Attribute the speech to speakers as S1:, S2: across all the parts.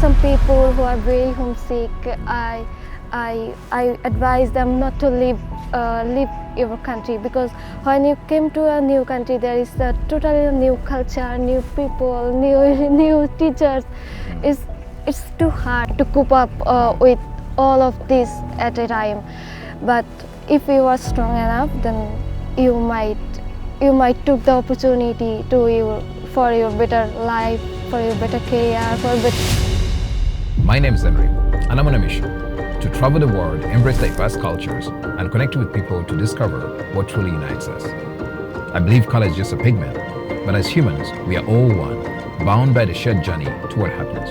S1: some people who are very homesick, I advise them not to leave your country, because when you came to a new country, there is a totally new culture, new people, new teachers. It's too hard to cope up with all of this at a time. But if you are strong enough, then you might took the opportunity for your better life, for your better career, for better.
S2: My name is Henry, and I'm on a mission to travel the world, embrace diverse cultures, and connect with people to discover what truly unites us. I believe color is just a pigment, but as humans, we are all one, bound by the shared journey toward happiness.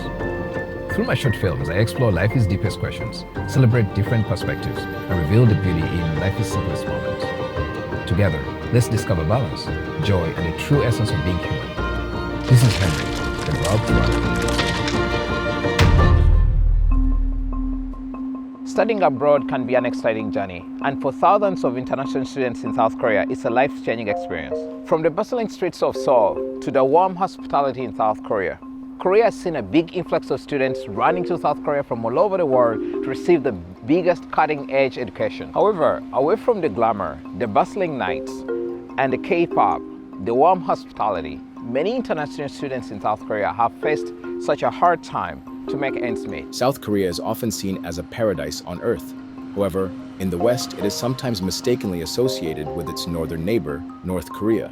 S2: Through my short films, I explore life's deepest questions, celebrate different perspectives, and reveal the beauty in life's simplest moments. Together, let's discover balance, joy, and the true essence of being human. This is Henry, the Rob Rob.
S3: Studying abroad can be an exciting journey, and for thousands of international students in South Korea, it's a life-changing experience. From the bustling streets of Seoul to the warm hospitality in South Korea, Korea has seen a big influx of students running to South Korea from all over the world to receive the biggest cutting-edge education. However, away from the glamour, the bustling nights, and the K-pop, the warm hospitality, many international students in South Korea have faced such a hard time to make ends meet.
S4: South Korea is often seen as a paradise on earth. However, in the West, it is sometimes mistakenly associated with its northern neighbor, North Korea.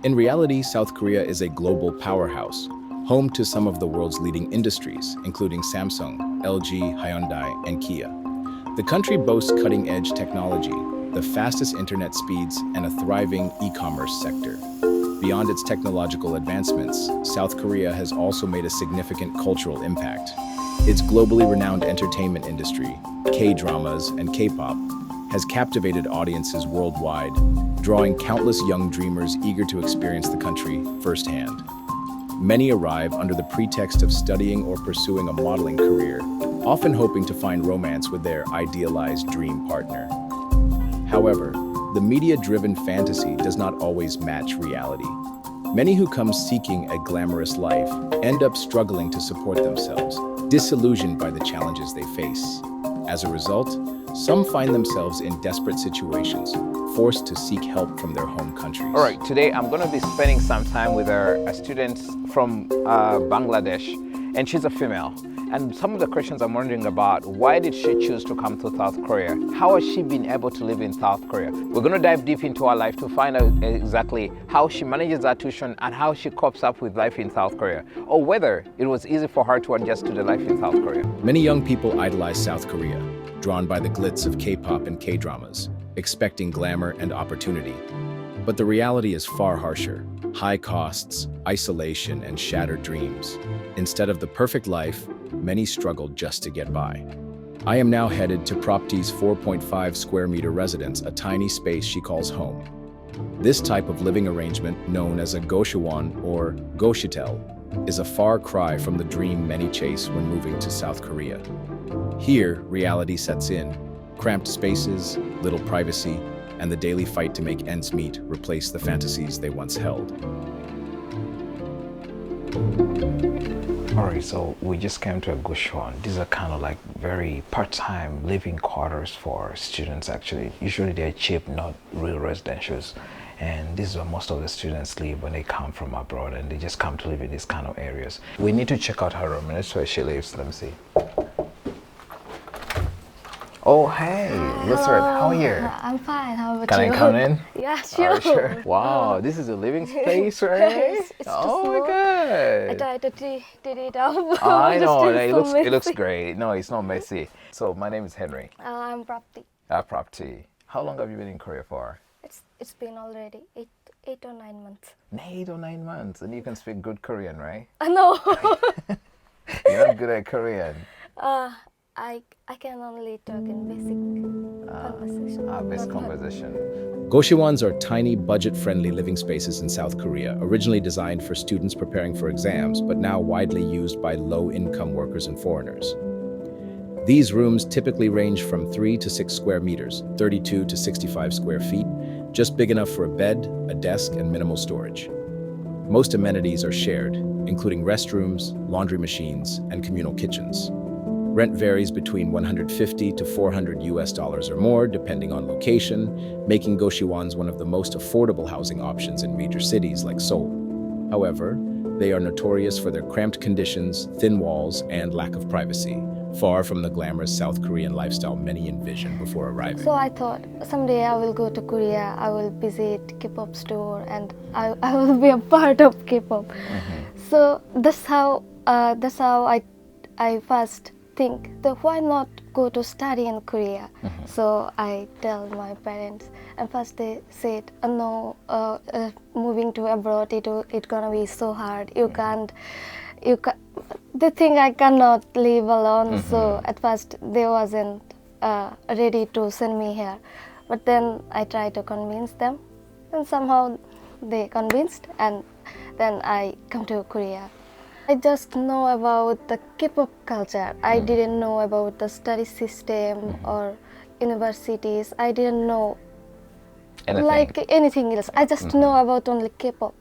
S4: In reality, South Korea is a global powerhouse, home to some of the world's leading industries, including Samsung, LG, Hyundai, and Kia. The country boasts cutting-edge technology, the fastest internet speeds, and a thriving e-commerce sector. Beyond its technological advancements, South Korea has also made a significant cultural impact. Its globally renowned entertainment industry, K-dramas and K-pop, has captivated audiences worldwide, drawing countless young dreamers eager to experience the country firsthand. Many arrive under the pretext of studying or pursuing a modeling career, often hoping to find romance with their idealized dream partner. However, the media-driven fantasy does not always match reality. Many who come seeking a glamorous life end up struggling to support themselves, disillusioned by the challenges they face. As a result, some find themselves in desperate situations, forced to seek help from their home countries.
S3: All right, today I'm going to be spending some time with a student from Bangladesh, and she's a female. And some of the questions I'm wondering about: why did she choose to come to South Korea? How has she been able to live in South Korea? We're going to dive deep into her life to find out exactly how she manages her tuition and how she copes up with life in South Korea, or whether it was easy for her to adjust to the life in South Korea.
S4: Many young people idolize South Korea, drawn by the glitz of K-pop and K-dramas, expecting glamour and opportunity. But the reality is far harsher: high costs, isolation, and shattered dreams. Instead of the perfect life, many struggled just to get by. I am now headed to Propti's 4.5 square meter residence, a tiny space she calls home. This type of living arrangement, known as a goshawan or goshitel, is a far cry from the dream many chase when moving to South Korea. Here, reality sets in. Cramped spaces, little privacy, and the daily fight to make ends meet replace the fantasies they once held.
S3: Alright, so we just came to a Gushwan. These are kind of like very part-time living quarters for students actually. Usually they're cheap, not real residentials. And this is where most of the students live when they come from abroad, and they just come to live in these kind of areas. We need to check out her room, and that's where she lives. Let me see. Oh, hey, Lizard, how are you?
S1: I'm fine. How about
S3: Can
S1: you?
S3: I come in?
S1: Yeah, sure.
S3: Oh, sure. Wow, this is a living space, right?
S1: Yes, it's
S3: Oh
S1: just
S3: my
S1: I
S3: god.
S1: tried to did it up.
S3: I know,
S1: Just
S3: it
S1: so
S3: looks
S1: messy.
S3: great. No, it's not messy. So my name is Henry.
S1: I'm Prapti.
S3: Propti. How long have you been in Korea for?
S1: It's been already eight or 9 months.
S3: 8 or 9 months, and you can speak good Korean, right?
S1: No.
S3: You're not good at Korean.
S1: I can only talk in basic conversation.
S3: Best
S1: not-
S3: conversation.
S4: Goshawans are tiny, budget-friendly living spaces in South Korea, originally designed for students preparing for exams, but now widely used by low-income workers and foreigners. These rooms typically range from 3 to 6 square meters, 32 to 65 square feet, just big enough for a bed, a desk, and minimal storage. Most amenities are shared. including restrooms, laundry machines, and communal kitchens. Rent varies between 150 to 400 US dollars or more, depending on location, making Goshiwons one of the most affordable housing options in major cities like Seoul. However, they are notorious for their cramped conditions, thin walls, and lack of privacy, far from the glamorous South Korean lifestyle many envisioned before arriving.
S1: So I thought someday I will go to Korea, I will visit K-pop store, and I will be a part of K-pop. So that's how I first think that why not go to study in Korea. So I tell my parents, and first they said, no, moving to abroad it gonna be so hard. You can't. They think I cannot live alone. So at first they wasn't ready to send me here, but then I tried to convince them, and somehow they convinced, and then I come to Korea. I just know about the K-pop culture. I didn't know about the study system or universities. I didn't know like anything else. I just know about only K-pop.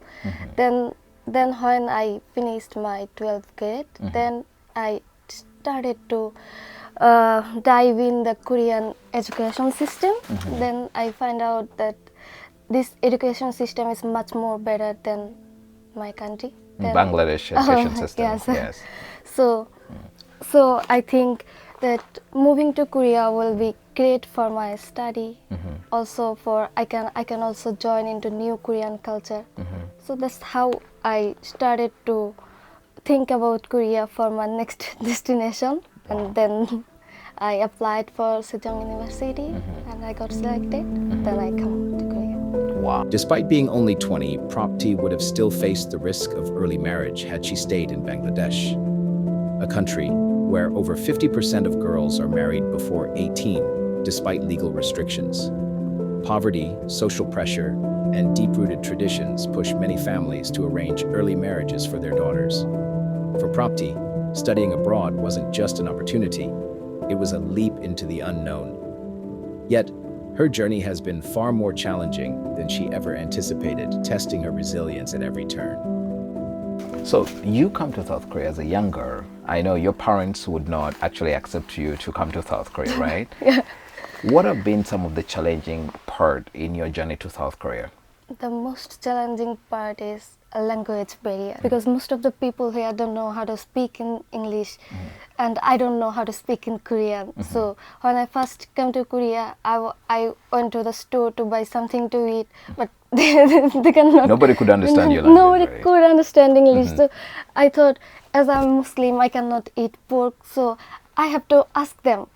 S1: Then when I finished my 12th grade, then I started to dive in the Korean education system. Then I find out that this education system is much more better than my country.
S3: Bangladeshi education system.
S1: Yes. So I think that moving to Korea will be great for my study. Also for I can also join into new Korean culture. So that's how I started to think about Korea for my next destination. And then I applied for Sejong University and I got selected. Then I come to Korea.
S3: Wow.
S4: Despite being only 20, Propti would have still faced the risk of early marriage had she stayed in Bangladesh, a country where over 50% of girls are married before 18, despite legal restrictions. Poverty, social pressure, and deep-rooted traditions push many families to arrange early marriages for their daughters. For Propti, studying abroad wasn't just an opportunity, it was a leap into the unknown. Yet, her journey has been far more challenging than she ever anticipated, testing her resilience at every turn.
S3: So you come to South Korea as a young girl. I know your parents would not actually accept you to come to South Korea, right?
S1: Yeah.
S3: What have been some of the challenging part in your journey to South Korea?
S1: The most challenging part is a language barrier, because most of the people here don't know how to speak in English, and I don't know how to speak in Korean. So when I first came to Korea, I went to the store to buy something to eat, but they cannot.
S3: Nobody could understand your language.
S1: Nobody
S3: right?
S1: could understand English. So I thought, as I'm Muslim, I cannot eat pork. So I have to ask them,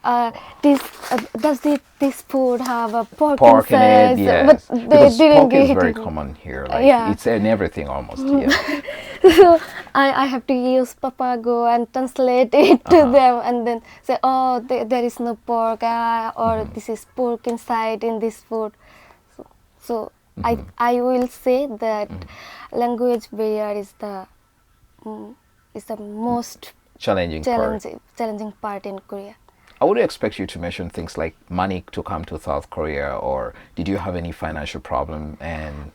S1: does this food have a pork
S3: Pork in
S1: inside?
S3: it, yes.
S1: But they
S3: Because
S1: didn't
S3: pork is
S1: get
S3: very
S1: it.
S3: common here. Like,
S1: Yeah.
S3: it's in everything almost. Yeah.
S1: So I have to use Papago and translate it to them, and then say, oh, there is no pork, or this is pork inside in this food. So I will say that language barrier is the most
S3: Challenging
S1: part in Korea.
S3: I would expect you to mention things like money to come to South Korea, or did you have any financial problem and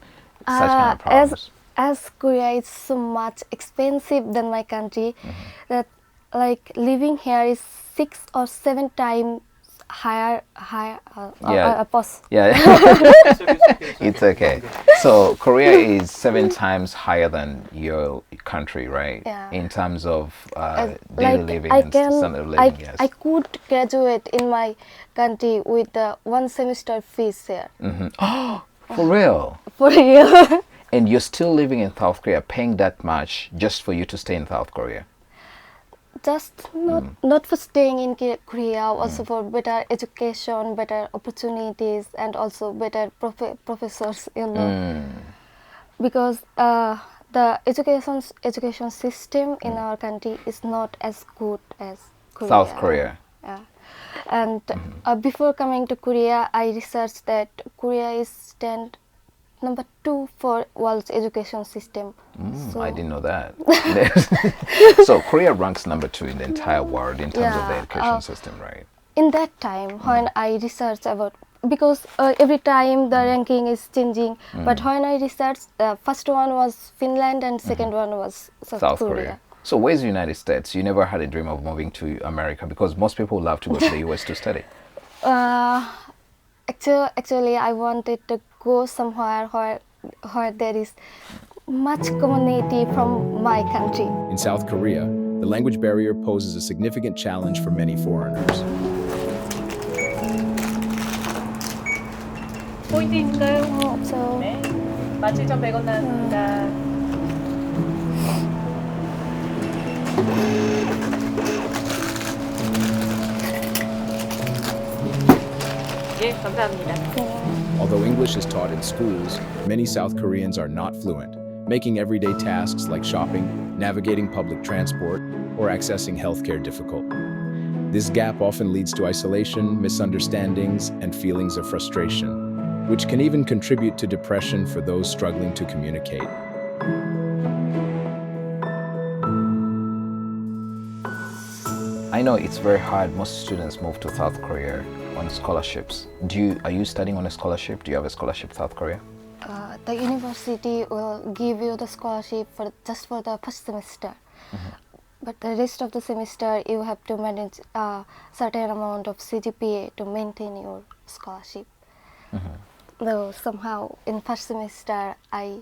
S3: such kind of problems?
S1: As Korea is so much expensive than my country, that like living here is 6 or 7 times higher.
S3: Yeah, it's okay. So Korea is 7 times higher than your country, right?
S1: Yeah.
S3: In terms of daily
S1: Like
S3: living and standard of living. Yes.
S1: I could graduate in my country with 1 semester fees here.
S3: For real?
S1: For a year.
S3: And you're still living in South Korea, paying that much just for you to stay in South Korea?
S1: Just not for staying in Korea, also for better education, better opportunities, and also better professors, because the education system in our country is not as good as Korea.
S3: South Korea.
S1: Yeah. And before coming to Korea, I researched that Korea is stand number 2 for world's education system. So
S3: I didn't know that. So Korea ranks number 2 in the entire world in terms of the education system, right?
S1: in that time when I researched about because every time the ranking is changing. But when I researched, the first one was Finland and second one was South Korea.
S3: So where's the United States? You never had a dream of moving to America, because most people love to go to the US to study.
S1: Actually, I wanted to go somewhere where there is much community from my country.
S4: In South Korea, the language barrier poses a significant challenge for many foreigners.
S5: 포인트 있을까요?
S1: 없어요.
S5: 네. 17,100원 나왔습니다. 예, 감사합니다.
S4: Although English is taught in schools, many South Koreans are not fluent, making everyday tasks like shopping, navigating public transport, or accessing healthcare difficult. This gap often leads to isolation, misunderstandings, and feelings of frustration, which can even contribute to depression for those struggling to communicate.
S3: I know it's very hard. Most students move to South Korea on scholarships. Are you studying on a scholarship? Do you have a scholarship in South Korea?
S1: The university will give you the scholarship just for the first semester. But the rest of the semester, you have to manage a certain amount of CGPA to maintain your scholarship. Though somehow in first semester, I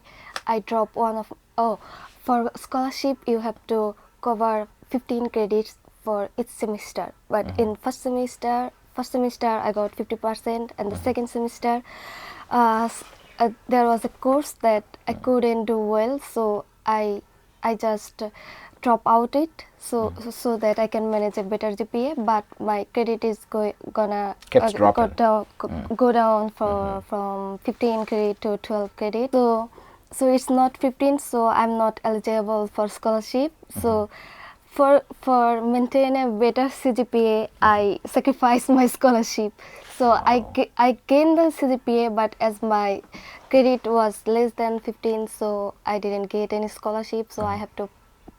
S1: dropped for scholarship you have to cover 15 credits for each semester. But in first semester I got 50%, and the second semester there was a course that I couldn't do well, so I just drop out it so that I can manage a better GPA, but my credit is gonna go down from 15 credit to 12 credit. So it's not 15, so I'm not eligible for scholarship. So for maintain a better CGPA, I sacrifice my scholarship. So I gained the CGPA, but as my credit was less than 15, so I didn't get any scholarship. So I have to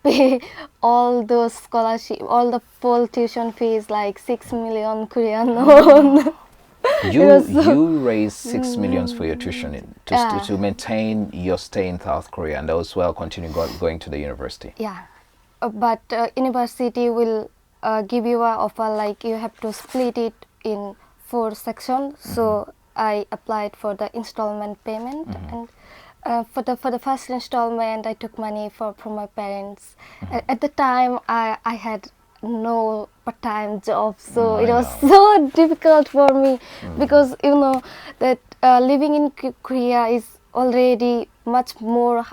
S1: pay all those scholarship, all the full tuition fees, like 6 million Korean won.
S3: You raised 6 million for your tuition to maintain your stay in South Korea, and as well continue going to the university.
S1: Yeah, but university will give you an offer like you have to split it in 4 sections. So I applied for the installment payment, and for the first installment, I took money from my parents. At the time, I had no part-time job, so it was so difficult for me because you know that living in Korea is already much more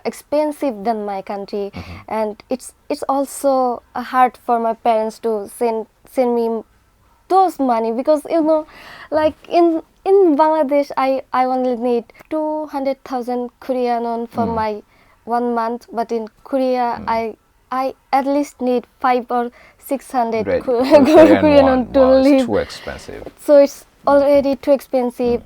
S1: expensive than my country, and it's also hard for my parents to send me those money, because you know, like in Bangladesh, I only need 200,000 Korean won for my 1 month, but in Korea, I at least need 500 or 600 Korean won to live.
S3: It's too expensive.
S1: So it's already too expensive.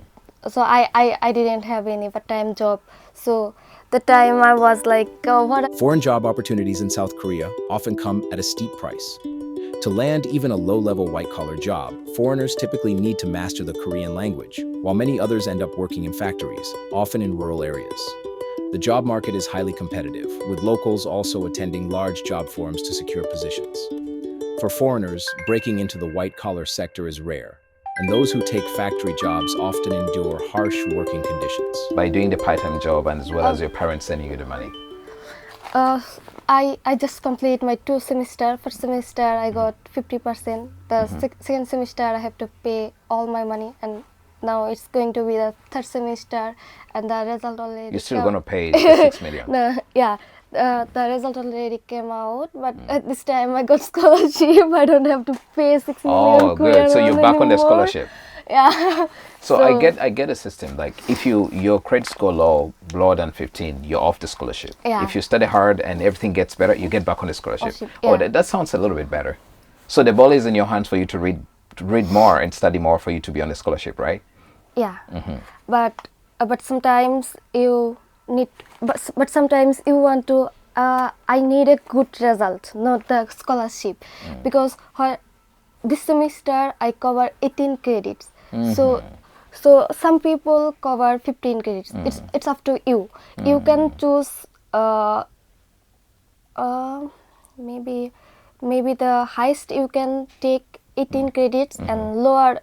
S1: So I didn't have any part-time job. So the time I was like, what?
S4: Foreign job opportunities in South Korea often come at a steep price. To land even a low-level white-collar job, foreigners typically need to master the Korean language, while many others end up working in factories, often in rural areas. The job market is highly competitive, with locals also attending large job forums to secure positions. For foreigners, breaking into the white-collar sector is rare, and those who take factory jobs often endure harsh working conditions.
S3: By doing the part-time job and as well as your parents sending you the money?
S1: I just complete my 2 semester. First semester I got 50%. The second semester I have to pay all my money, and now it's going to be the third semester, and the result already.
S3: You're still going to pay the 6 million?
S1: No, yeah. The result already came out, but at this time I got scholarship. I don't have to pay 6 million.
S3: Oh, good. So you're back on the
S1: anymore.
S3: scholarship.
S1: Yeah.
S3: So I get a system, like if your credit score lower than 15, you're off the scholarship.
S1: Yeah.
S3: If you study hard and everything gets better, you get back on the scholarship.
S1: Yeah.
S3: Oh, that sounds a little bit better. So the ball is in your hands for you to read more and study more for you to be on the scholarship, right?
S1: Yeah. But sometimes you need, but sometimes you want to. I need a good result, not the scholarship, because this semester I cover 18 credits. So some people cover 15 credits. It's up to you. You can choose maybe the highest you can take 18 credits, and lower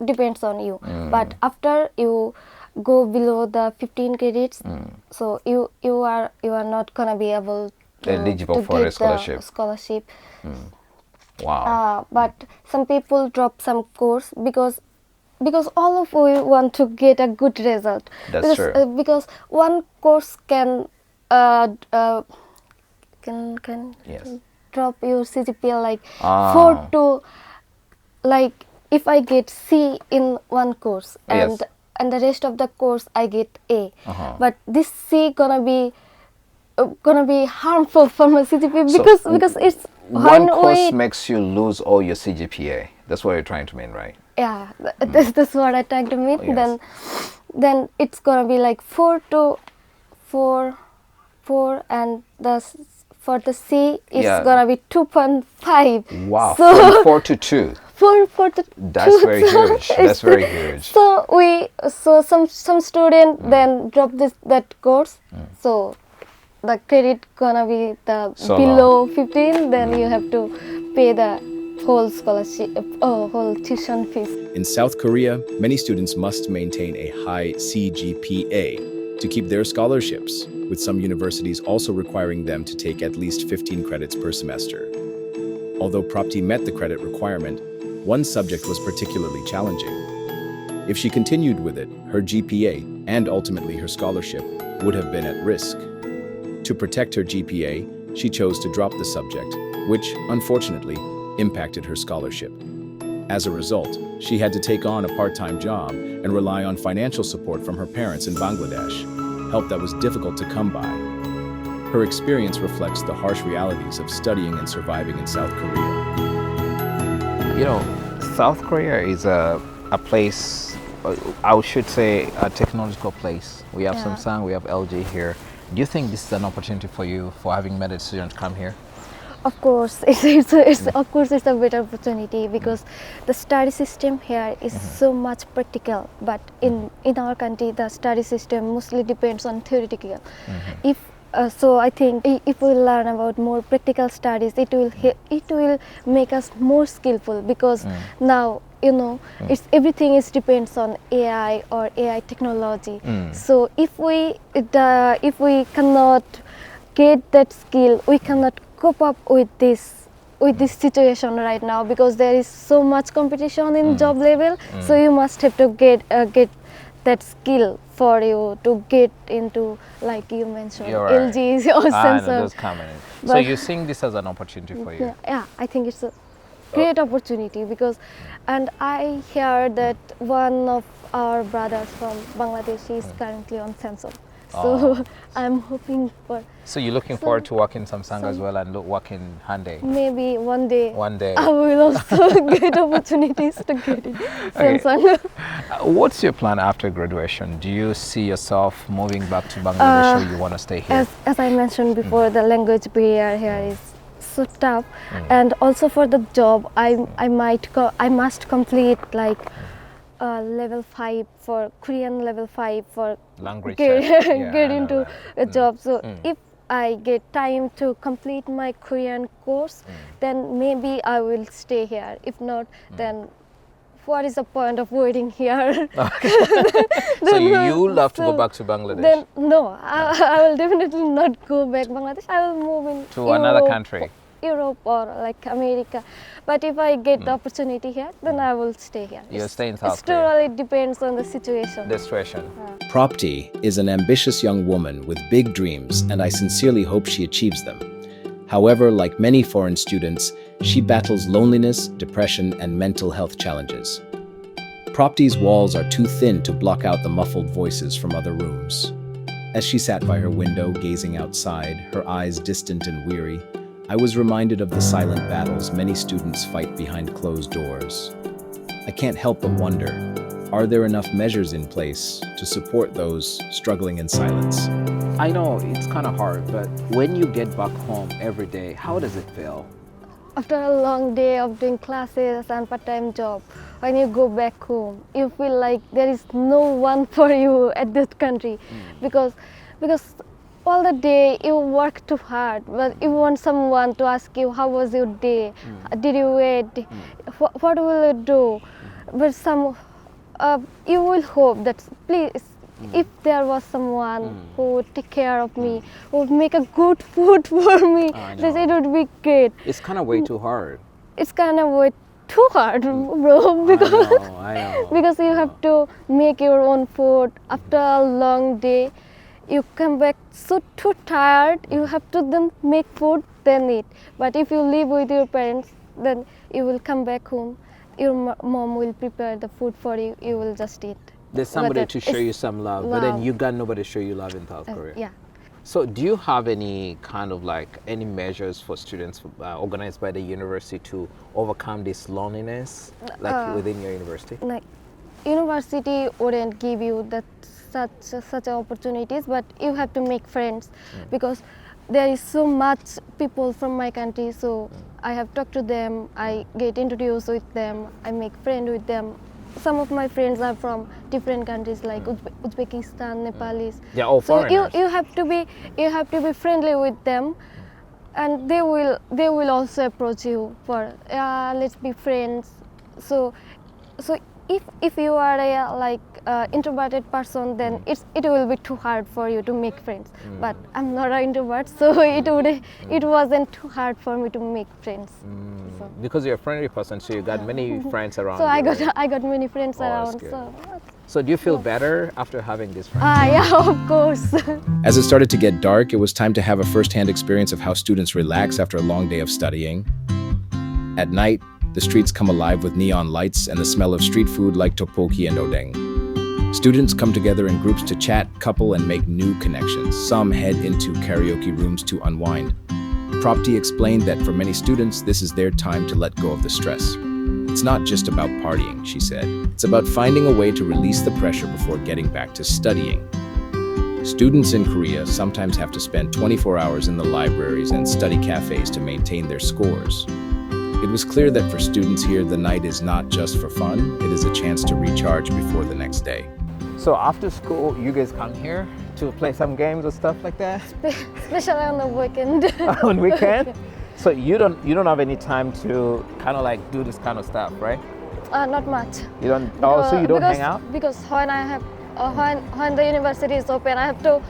S1: depends on you. But after you go below the 15 credits, so you are not gonna be able to
S3: eligible for
S1: get
S3: a scholarship.
S1: the scholarship.
S3: Wow.
S1: But some people drop some course because all of we want to get a good result.
S3: That's true.
S1: Because one course can
S3: Yes.
S1: drop your CGPA like 4 to, like, if I get C in one course
S3: Yes.
S1: and the rest of the course I get A, but this C gonna be harmful for my CGPA because it's
S3: One course makes you lose all your CGPA. That's what you're trying to mean, right?
S1: Yeah, that's what I trying to mean.
S3: Yes.
S1: Then it's gonna be like 4 to 4, and for the C it's gonna be 2.5.
S3: Wow.
S1: So
S3: From 4 to 2.
S1: 4 to
S3: That's
S1: 2.
S3: very huge. That's very huge.
S1: So some student then drop that course. So the credit gonna be the
S3: So
S1: below 15. Then you have to pay the whole scholarship, whole tuition fees.
S4: In South Korea, many students must maintain a high CGPA to keep their scholarships, with some universities also requiring them to take at least 15 credits per semester. Although Prapti met the credit requirement, one subject was particularly challenging. If she continued with it, her GPA and ultimately her scholarship would have been at risk. To protect her GPA, she chose to drop the subject, which, unfortunately, impacted her scholarship. As a result, she had to take on a part-time job and rely on financial support from her parents in Bangladesh, help that was difficult to come by. Her experience reflects the harsh realities of studying and surviving in South Korea.
S3: You know, South Korea is a place, I should say a technological place. We have Samsung, we have LG here. Do you think this is an opportunity for you, for having made a decision to come here?
S1: Of course, it's a better opportunity because the study system here is so much practical. But in our country, the study system mostly depends on theoretical. So I think if we learn about more practical studies, it will make us more skillful because now everything depends on AI or AI technology. So if we cannot get that skill, we cannot cope up with this situation right now because there is so much competition in job level. So you must have to get that skill for you to get into, like you mentioned, LGs or Samsung.
S3: So you're seeing this as an opportunity for you?
S1: Yeah, I think it's a great opportunity because, and I hear that one of our brothers from Bangladeshi is currently on Samsung. So I'm hoping for.
S3: So you're looking forward to working Samsung as well and work in Hyundai?
S1: Maybe one day.
S3: One day.
S1: I will also get opportunities to get in Samsung.
S3: What's your plan after graduation? Do you see yourself moving back to Bangladesh or you want to stay here?
S1: As I mentioned before, the language barrier here is so tough, and also for the job, I must complete like level 5 for Korean, level 5 for
S3: language
S1: get into a job. So if I get time to complete my Korean course, then maybe I will stay here. If not, then what is the point of waiting here?
S3: So you love to go back to Bangladesh?
S1: Then no, I will definitely not go back Bangladesh. I will move into
S3: another country.
S1: Europe or like America. But if I get the opportunity here, then I will stay here.
S3: You'll stay in South
S1: Korea. It totally depends on the situation.
S4: Prapti is an ambitious young woman with big dreams, and I sincerely hope she achieves them. However, like many foreign students, she battles loneliness, depression, and mental health challenges. Prapti's walls are too thin to block out the muffled voices from other rooms. As she sat by her window, gazing outside, her eyes distant and weary, I was reminded of the silent battles many students fight behind closed doors. I can't help but wonder, are there enough measures in place to support those struggling in silence?
S3: I know it's kind of hard, but when you get back home every day, how does it feel?
S1: after a long day of doing classes and part-time job, when you go back home, you feel like there is no one for you at this country, because all the day you work too hard, but you want someone to ask you how was your day, did you eat, what will you do, but you will hope that please, if there was someone who would take care of me, who would make a good food for me, then it would be great.
S3: It's kind of way too hard.
S1: It's kind of way too hard, bro, because
S3: I know.
S1: because you have to make your own food after a long day. You come back so too tired, you have to then make food, then eat. But if you live with your parents, then you will come back home, your mom will prepare the food for you, you will just eat.
S3: There's somebody to show you some love, but then you got nobody to show you love in South Korea.
S1: Yeah.
S3: So do you have any kind of like any measures for students organized by the university to overcome this loneliness, like within your university?
S1: Like, university wouldn't give you that such opportunities, but you have to make friends, because there is so much people from my country, so I have talked to them, I get introduced with them, I make friends with them. Some of my friends are from different countries like Uzbekistan, Nepalese.
S3: They're all
S1: so
S3: foreigners.
S1: you have to be friendly with them, and they will also approach you for let's be friends. So if you are a introverted person, then it will be too hard for you to make friends. But I'm not an introvert, so it wasn't too hard for me to make friends. So.
S3: Because you're a friendly person, so you got many friends around.
S1: So
S3: you,
S1: I got many friends
S3: that's
S1: around.
S3: good. So do you feel better after having these friends?
S1: Yeah, of course.
S4: As it started to get dark, it was time to have a first-hand experience of how students relax after a long day of studying. At night, the streets come alive with neon lights and the smell of street food like tteokbokki and odeng. Students come together in groups to chat, couple, and make new connections. Some head into karaoke rooms to unwind. Propti explained that for many students, this is their time to let go of the stress. It's not just about partying, she said. It's about finding a way to release the pressure before getting back to studying. Students in Korea sometimes have to spend 24 hours in the libraries and study cafes to maintain their scores. It was clear that for students here, the night is not just for fun, it is a chance to recharge before the next day.
S3: So after school, you guys come here to play some games or stuff like that?
S1: Especially on the weekend.
S3: On weekend? So you don't have any time to kind of like do this kind of stuff, right?
S1: Not much.
S3: You don't. So you don't hang out?
S1: Because when I have when the university is open, I have to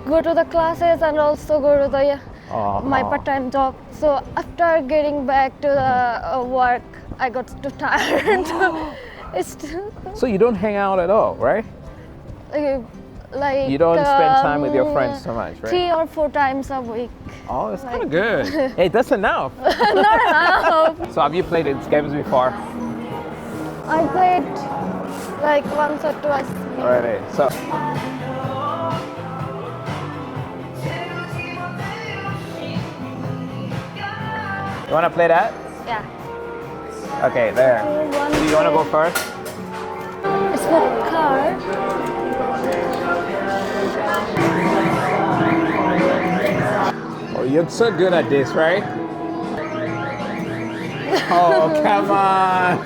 S1: go to the classes and also go to the my part-time job. So after getting back to the work, I got too tired.
S3: So you don't hang out at all, right?
S1: Like
S3: you don't spend time with your friends so much, right?
S1: 3 or 4 times a week.
S3: Oh, that's kind of good. Hey, that's enough.
S1: Not enough.
S3: So have you played these games before?
S1: I played like once or twice.
S3: Alright, so. You want to play that?
S1: Yeah.
S3: Okay, there. Do you want to go first?
S1: It's not a card.
S3: Oh, you're so good at this, right? Oh, come on.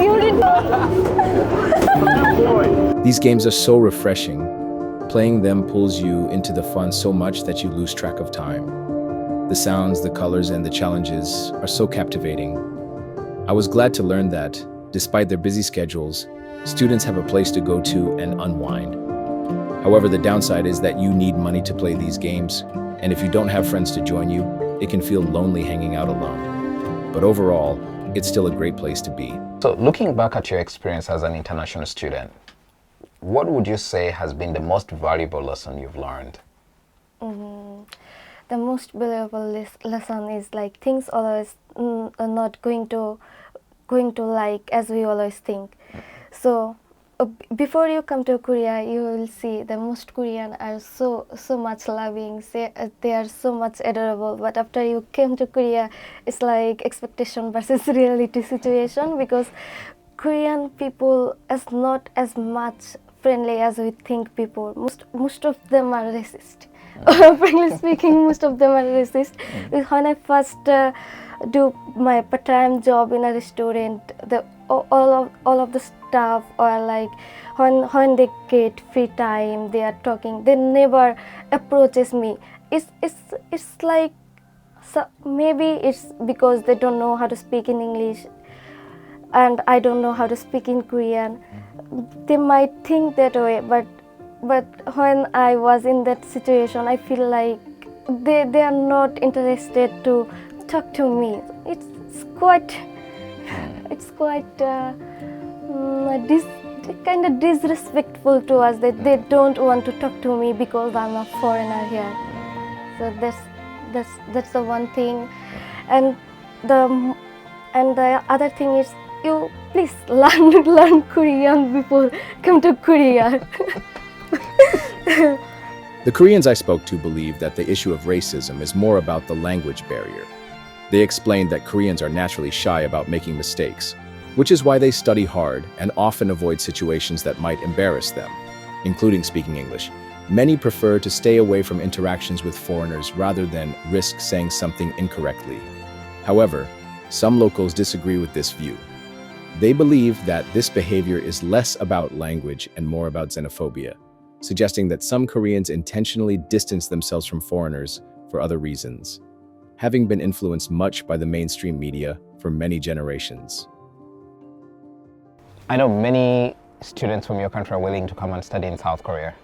S1: You did not.
S4: These games are so refreshing. Playing them pulls you into the fun so much that you lose track of time. The sounds, the colors, and the challenges are so captivating. I was glad to learn that, despite their busy schedules, students have a place to go to and unwind. However, the downside is that you need money to play these games, and if you don't have friends to join you, it can feel lonely hanging out alone. But overall, it's still a great place to be.
S2: So looking back at your experience as an international student, what would you say has been the most valuable lesson you've learned?
S1: The most valuable lesson is like things always are not going to like as we always think. So before you come to Korea, you will see the most Korean are so much loving. They are so much adorable. But after you came to Korea, it's like expectation versus reality situation, because Korean people is not as much friendly as we think people. Most of them are racist. Frankly speaking, most of them are racist. When I first do my part-time job in a restaurant, all of the staff are like, when they get free time, they are talking. They never approaches me. It's like, so maybe it's because they don't know how to speak in English, and I don't know how to speak in Korean. They might think that way, but when I was in that situation, I feel like they are not interested to talk to me. It's quite kind of disrespectful to us that they don't want to talk to me because I'm a foreigner here. So that's the one thing, and the other thing is, you please learn Korean before come to Korea.
S4: The Koreans I spoke to believe that the issue of racism is more about the language barrier. They explained that Koreans are naturally shy about making mistakes, which is why they study hard and often avoid situations that might embarrass them, including speaking English. Many prefer to stay away from interactions with foreigners rather than risk saying something incorrectly. However, some locals disagree with this view. They believe that this behavior is less about language and more about xenophobia, suggesting that some Koreans intentionally distance themselves from foreigners for other reasons, having been influenced much by the mainstream media for many generations.
S3: I know many students from your country are willing to come and study in South Korea,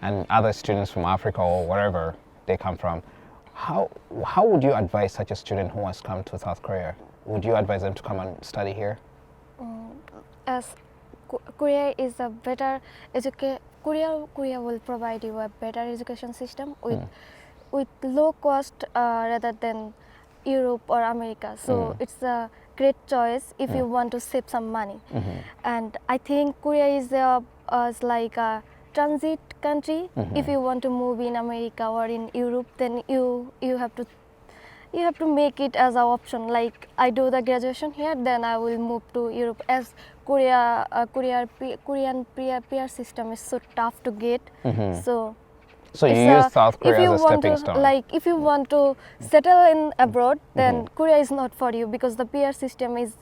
S3: and other students from Africa or wherever they come from. How would you advise such a student who wants to come to South Korea? Would you advise them to come and study here?
S1: As Korea is a better Korea will provide you a better education system with low cost rather than Europe or America. So it's a great choice if you want to save some money. And I think Korea is like a transit country. If you want to move in America or in Europe, then you have to make it as an option. Like, I do the graduation here, then I will move to Europe. As Korean PR system is so tough to get.
S3: So you use South Korea as a stepping stone.
S1: Like, if you want to settle in abroad, then Korea is not for you, because the PR system is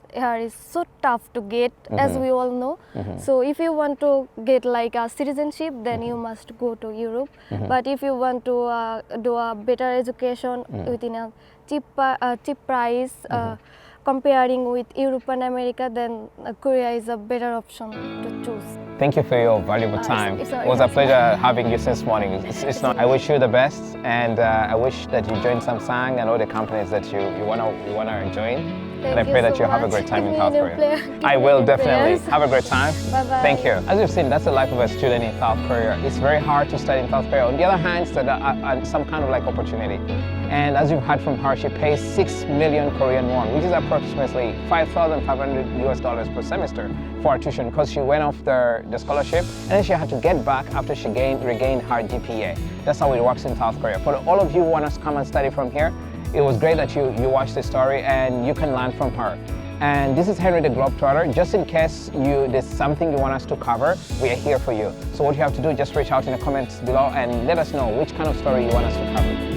S1: so tough to get, as we all know. So if you want to get like a citizenship, then you must go to Europe. But if you want to do a better education within a cheap price, comparing with Europe and America, then Korea is a better option to choose.
S3: Thank you for your valuable time. It was a pleasure having you since morning. I wish you the best, and I wish that you join Samsung and all the companies that you wanna join. And I pray that you have a great time in South Korea. I will definitely. Have a great time.
S1: Bye-bye.
S3: Thank you. As you've seen, that's the life of a student in South Korea. It's very hard to study in South Korea. On the other hand, it's some kind of like opportunity. And as you've heard from her, she pays 6 million Korean won, which is approximately $5,500 per semester for her tuition, because she went off the scholarship and then she had to get back after she regained her GPA. That's how it works in South Korea. For all of you who want to come and study from here, it was great that you watched the story and you can learn from her. And this is Henry the Globetrotter. Just in case there's something you want us to cover, we are here for you. So what you have to do, just reach out in the comments below and let us know which kind of story you want us to cover.